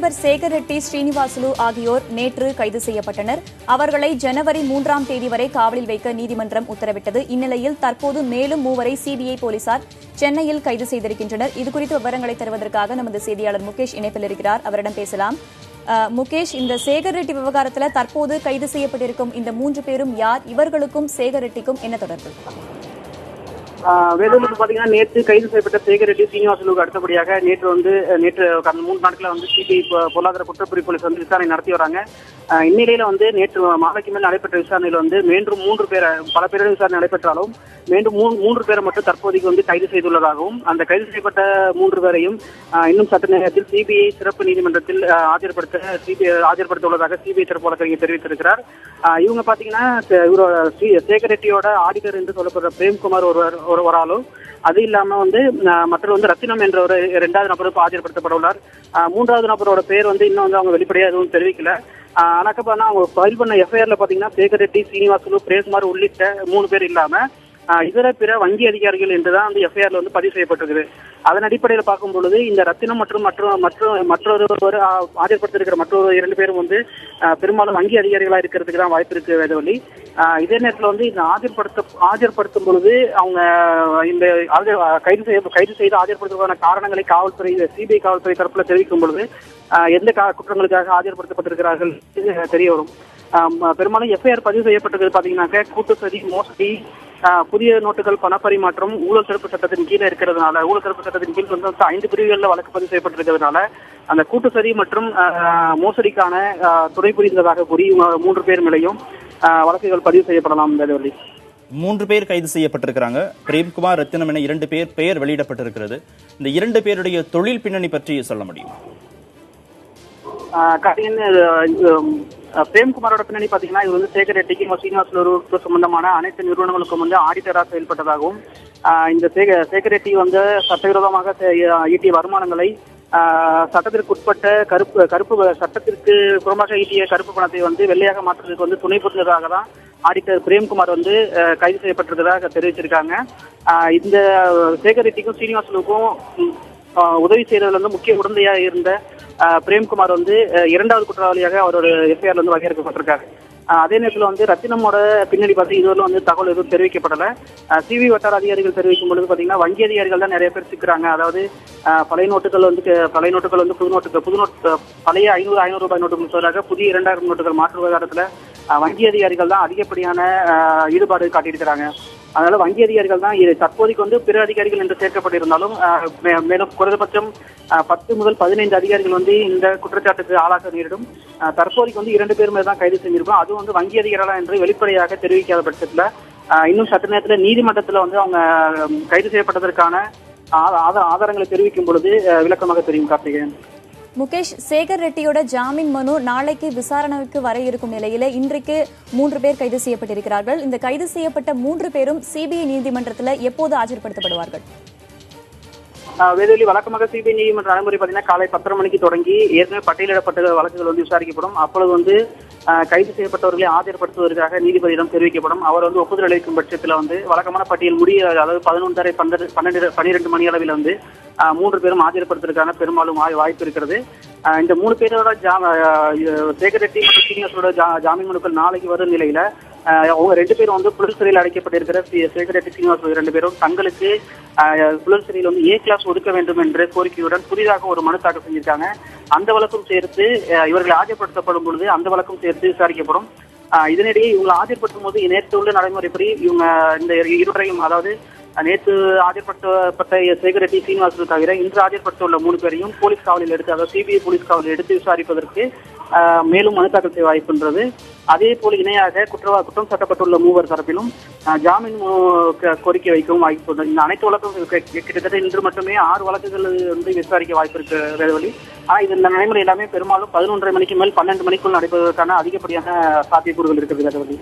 தொழிலதிபர் சேகர் ரெட்டி, ஸ்ரீனிவாசுலு ஆகியோர் நேற்று கைது செய்யப்பட்டனர். அவர்களை ஜனவரி 3ஆம் தேதி வரை காவலில் வைக்க நீதிமன்றம் உத்தரவிட்டது. இந்நிலையில் தற்போது மேலும் 3 சிபிஐ போலீசார் சென்னையில் கைது செய்திருக்கின்றனர். இதுகுறித்த விவரங்களை தருவதற்காக நமது செய்தியாளர் முகேஷ் இணைப்பில் இருக்கிறார். அவரிடம் பேசலாம். முகேஷ், இந்த சேகர் ரெட்டி விவகாரத்தில் தற்போது கைது செய்யப்பட்டிருக்கும் இந்த 3 பேரும் யார்? இவர்களுக்கும் சேகர் ரெட்டிக்கும் என்ன தொடர்பு? வேலூருக்கு பாத்தீங்கன்னா நேற்று கைது செய்யப்பட்ட சேகர் ரெட்டி, சீனிவாசலுக்கு அடுத்தபடியாக நேற்று கடந்த 3 நாட்கள சிபிஐ பொருளாதார குற்றப்பிரிவு போலீஸ் விசாரணை நடத்தி வராங்க. இந்நிலையில நேற்று மாலைக்கு மேல் நடைபெற்ற விசாரணையில் மீண்டும் 3 பேர், பல பேரிடம் விசாரணை நடைபெற்றாலும் மீண்டும் 3 பேரை மட்டும் தற்போதைக்கு கைது செய்துள்ளதாகவும், அந்த கைது செய்யப்பட்ட 3 பேரையும் இன்னும் சற்று நேரத்தில் சிபிஐ சிறப்பு நீதிமன்றத்தில் ஆஜர்படுத்த உள்ளதாக சிபிஐ சிறப்பு வழக்கறிஞர் தெரிவித்திருக்கிறார். இவங்க பாத்தீங்கன்னா சேகர் ரெட்டியோட ஆடிட்டர் என்று சொல்லப்படுற பிரேம்குமார் ஒருவராலும், அது இல்லாம மற்றவர் ரத்தினம் என்ற ஒரு 2வது நபருக்கு ஆஜர்படுத்தப்பட உள்ளார். 3வது நபரோட பேர் இன்னும் அவங்க வெளிப்படையா எதுவும் தெரிவிக்கல. ஆனாக்கப்பா அவங்க ஃபைல் பண்ண எஃப்ஐஆர்ல பாத்தீங்கன்னா சேகர் ரெட்டி, சீனிவாசுலு, பிரேம்குமார் உள்ளிட்ட 3 பேர் இல்லாம இதர பிற வங்கி அதிகாரிகள் என்றுதான் எஃப்ஐஆர்ல பதிவு செய்யப்பட்டிருக்குது. அதன் அடிப்படையில் பார்க்கும் பொழுது இந்த ரத்தினம் மற்றும் மற்றொரு ஆஜர்படுத்திருக்கிற மற்றொரு 2 பேரும் பெரும்பாலும் வங்கி அதிகாரிகளா இருக்கிறதுக்கு தான் வாய்ப்பு இருக்கு வேதவழி. இதே நேரத்தில் இந்த ஆஜர்படுத்தும் பொழுது அவங்க இந்த கைது செய்து ஆஜர்படுத்துவதற்கான காரணங்களை காவல்துறை, சிபிஐ காவல்துறை தரப்புல தெரிவிக்கும் பொழுது எந்த குற்றங்களுக்காக ஆஜர்படுத்தப்பட்டிருக்கிறார்கள் தெரிய வரும். பெரும்பாலும் எஃப்ஐஆர் பதிவு செய்யப்பட்டது பாத்தீங்கன்னாக்க கூட்டு சதி, மோசடி, புதிய நோட்டுகள் பணப்பரிமாற்றம், ஊழல் தடுப்பு சட்டத்தின் கீழே இருக்கிறதுனால, ஊழல் தடுப்பு சட்டத்தின் கீழ் 5 பிரிவுகளில் வழக்கு பதிவு செய்யப்பட்டிருக்கிறதுனால அந்த கூட்டு சதி மற்றும் மோசடிக்கான துணை புரிந்ததாக கூறி 3 பேர் மேலையும் வழக்குகள் பதிவு செய்யப்படலாம். வேதவழி 3 பேர் கைது செய்யப்பட்டிருக்கிறாங்க. பிரேம்குமார், ரத்தினம் என 2 பேர் பெயர் வெளியிடப்பட்டிருக்கிறது. இந்த 2 பேருடைய தொழில் பின்னணி பற்றி சொல்ல முடியும்? பிரேம்குமாரோட பின்னணி பாத்தீங்கன்னா இவர் சேகர் ரெட்டிக்கு, சீனிவாசுலருக்கு சம்பந்தமான அனைத்து நிறுவனங்களுக்கும் ஆடிட்டரா செயல்பட்டதாகவும், இந்த சேகர் ரெட்டி சட்டவிரோதமாக ஈட்டிய வருமானங்களை சட்டத்திற்கு உட்பட்ட சட்டத்திற்கு புறமாக ஈட்டிய கருப்பு பணத்தை வெள்ளையாக மாற்றுவதற்கு துணை புரிந்ததாக தான் ஆடிட்டர் பிரேம்குமார் கைது செய்யப்பட்டிருக்கிறதாக தெரிவிச்சிருக்காங்க. இந்த சேகர் ரெட்டிக்கும் சீனிவாசுலுக்கும் உதவி செய்யறதுல முக்கிய உடந்தையாக இருந்த பிரேம்குமார் 2வது குற்றவாளியாக அவரோட எஃப்ஐஆர்ல வகையறுக்கப்பட்டிருக்காரு. அதே நேரத்தில் ரத்தினமோட பின்னணி பார்த்து இதுவரை தகவல் எதுவும் தெரிவிக்கப்படல. சிவி வட்டார அதிகாரிகள் தெரிவிக்கும் பொழுது பாத்தீங்கன்னா வங்கி அதிகாரிகள் தான் நிறைய பேர் சிக்கிறாங்க. அதாவது பழைய நோட்டுகள் புது நோட்டு பழைய 500 ரூபாய் நோட்டுகள் சொல்றாங்க, புதிய 2000 நோட்டுகள் மாற்று விவகாரத்துல வங்கி அதிகாரிகள் தான் அதிகப்படியான ஈடுபாடு காட்டியிருக்கிறாங்க. அதனால வங்கி அதிகாரிகள் தான் தற்போதைக்கு பிற அதிகாரிகள் என்று சேர்க்கப்பட்டிருந்தாலும் மேலும் குறைந்தபட்சம் 10 முதல் 15 அதிகாரிகள் இந்த குற்றச்சாட்டுக்கு ஆளாக நேரிடும். தற்போதைக்கு 2 பேர் மேல் தான் கைது செஞ்சிருக்கோம். அது வங்கி அதிகாரிகளா என்று வெளிப்படையாக தெரிவிக்காத பட்சத்துல இன்னும் சற்று நேரத்துல நீதிமன்றத்துல அவங்க கைது செய்யப்பட்டதற்கான ஆதாரங்களை தெரிவிக்கும் பொழுது விளக்கமாக தெரியும். கார்த்திகேயன். முகேஷ், சேகர் ரெட்டியோட ஜாமீன் மனு நாளைக்கு விசாரணைக்கு வர இருக்கும் நிலையில இன்றைக்கு 3 பேர் கைது செய்யப்பட்டிருக்கிறார்கள். இந்த கைது செய்யப்பட்ட 3 பேரும் சிபிஐ நீதிமன்றத்தில் எப்போது ஆஜர்படுத்தப்படுவார்கள்? வேதவழி வழக்கமாக சிபிஐ நீதிமன்ற நடைமுறை பாத்தீங்கன்னா காலை 10:30 மணிக்கு தொடங்கி ஏற்கனவே பட்டியலிடப்பட்ட வழக்குகள் விசாரிக்கப்படும். அப்பொழுது கைது செய்யப்பட்டவர்களை ஆஜர்படுத்துவதற்காக நீதிபதியிடம் தெரிவிக்கப்படும். அவர் ஒப்புதல் அளிக்கும் பட்சத்தில் வழக்கமான பட்டியல் முடிய, அதாவது 11:30 12 மணி அளவில் 3 பேரும் ஆஜர்படுத்துவதற்கான பெரும்பாலும் வாய்ப்பு இருக்கிறது. இந்த 3 பேரோட சேகர் ரெட்டி மற்றும் சீனிவாசலோட ஜாமீன் மனுக்கள் நாளைக்கு வரும் நிலையில அவங்க 2 பேரும் புழல் சிறையில் அடைக்கப்பட்டிருக்கிற சேகர் ரெட்டி, சீனிவாசல் 2 பேரும் தங்களுக்கு புழல் சிறையில் A கிளாஸ் ஒதுக்க வேண்டும் என்ற கோரிக்கையுடன் புதிதாக ஒரு மனு தாக்கல் செஞ்சிருக்காங்க. அந்த வழக்கும் சேர்த்து இவர்கள் ஆஜர்படுத்தப்படும் பொழுது அந்த வழக்கும் சேர்த்து விசாரிக்கப்படும். இதனிடையே இவங்களை ஆஜர்படுத்தும் போது நேற்று உள்ள நடைமுறைப்படி இவங்க இந்த இருவரையும், அதாவது நேற்று ஆஜர்படுத்தப்பட்ட சேகர் ரெட்டி, சீனிவாசல் தவிர இன்று ஆஜர்படுத்த உள்ள 3 பேரையும் போலீஸ் காவலில் எடுத்து, அதாவது சிபிஐ போலீஸ் காவலில் எடுத்து விசாரிப்பதற்கு மேலும் மனு தாக்கல் செய்ய வாய்ப்புன்றது. அதே போல இணையாக குற்றம் சாட்டப்பட்டுள்ள 3 தரப்பிலும் ஜாமீன் கோரிக்கை வைக்கவும் வாய்ப்பு உள்ளது. இந்த அனைத்து வழக்கும் கிட்டத்தட்ட இன்று மட்டுமே 6 வழக்குகள் விசாரிக்க வாய்ப்பு இருக்கு வேதவழி. ஆனா இந்த நடைமுறை எல்லாமே பெரும்பாலும் 11:30 மணிக்கு மேல் 12 மணிக்குள் நடைபெறுவதற்கான அதிகப்படியான சாத்தியக்கூறுகள் இருக்கிறது வேதவழி.